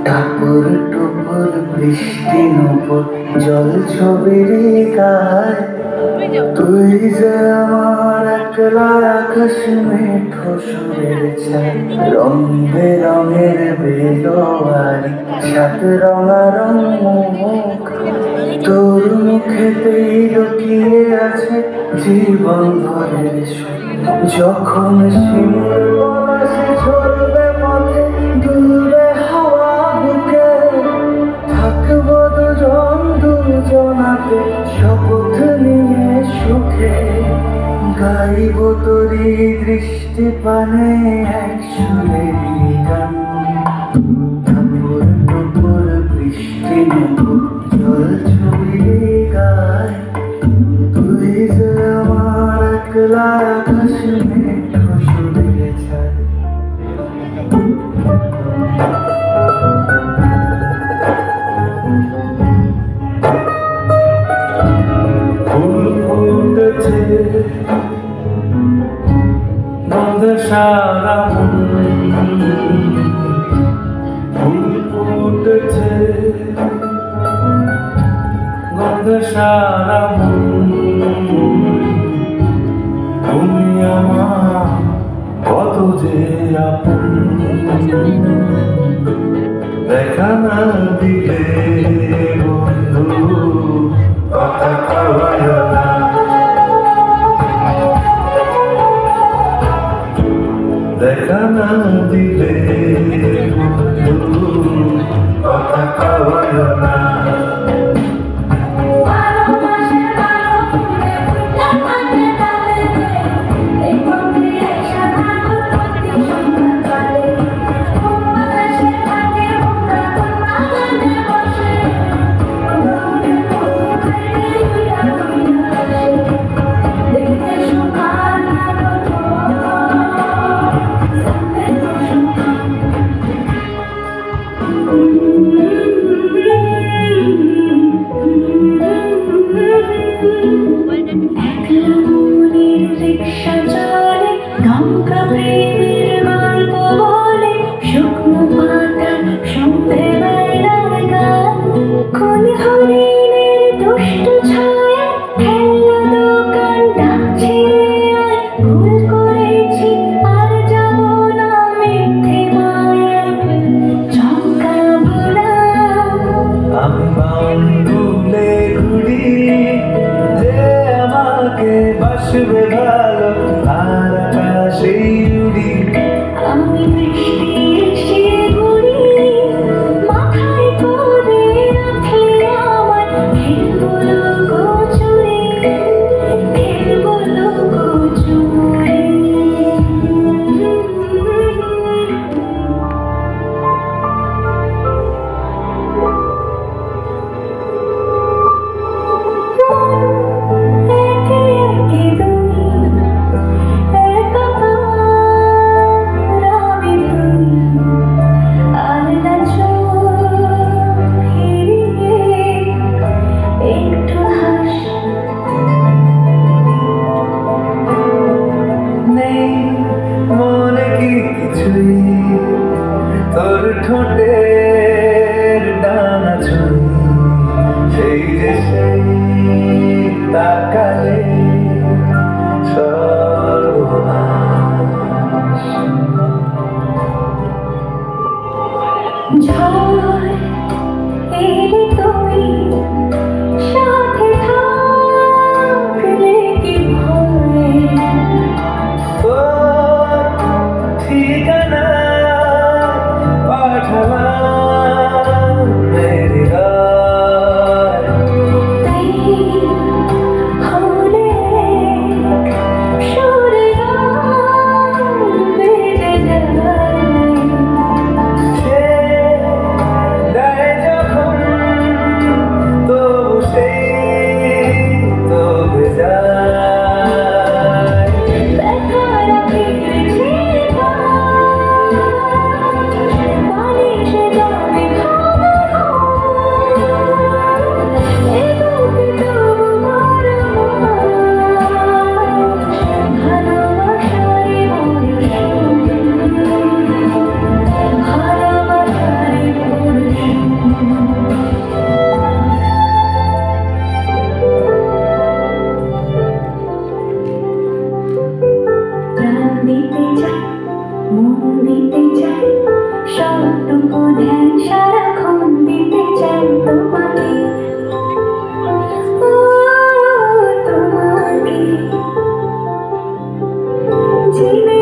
টাপুর টুপুর বৃষ্টি নুপুর জল ছবির গায়, তুই যে আমার একলা আকাশ মেঠো সুরের ছায়। রং বেরঙের বেলোয়ারি সাত রঙারঙ মুখ, তোর মুখেতেই লুকিয়ে আছে জীবন ভরের সুখ। যখন শিমুল পলাশ ঝরবে পথে দূরে হাওয়া বুকে, থাকবো দুজন দুজনাতে শপথ নিয়ে সুখে। গাইব তোরই দৃষ্টি পানে এক সুরেরই গান। টাপুর টুপুর বৃষ্টি নুপুর জল ছবির গায়, তুই যে আমার একলা আকাশ মেঠো সুরের ছায়। ফুল ফুটেছে গন্ধে সারা মন, ফুল ফুটেছে গন্ধে সারা মন। তুমি আমার কত যে আপন, দেখা না দিলে বন্ধু কথা কয় না। দেখা না দিলে বন্ধু কথা কয় না। আমি বাউন্ডুলে ঘুরি যে আমাকে বাসবে ভালো, আর আকাশে উড়ি। আমি বৃষ্টি এসে ঘুরি মাথায় করে রাখলে আমার, খেলবো লুকোচুরি খেলবো লুকোচুরি। মনে কি কিছুই তোর ঠোঁটের ডানা ছুঁই, সেই যে সেই তাকালে সর্বনাশ। ঝড় এলে তুই সাথে থাকলে কি ভয়, ঠিকানা পাঠালাম চিনে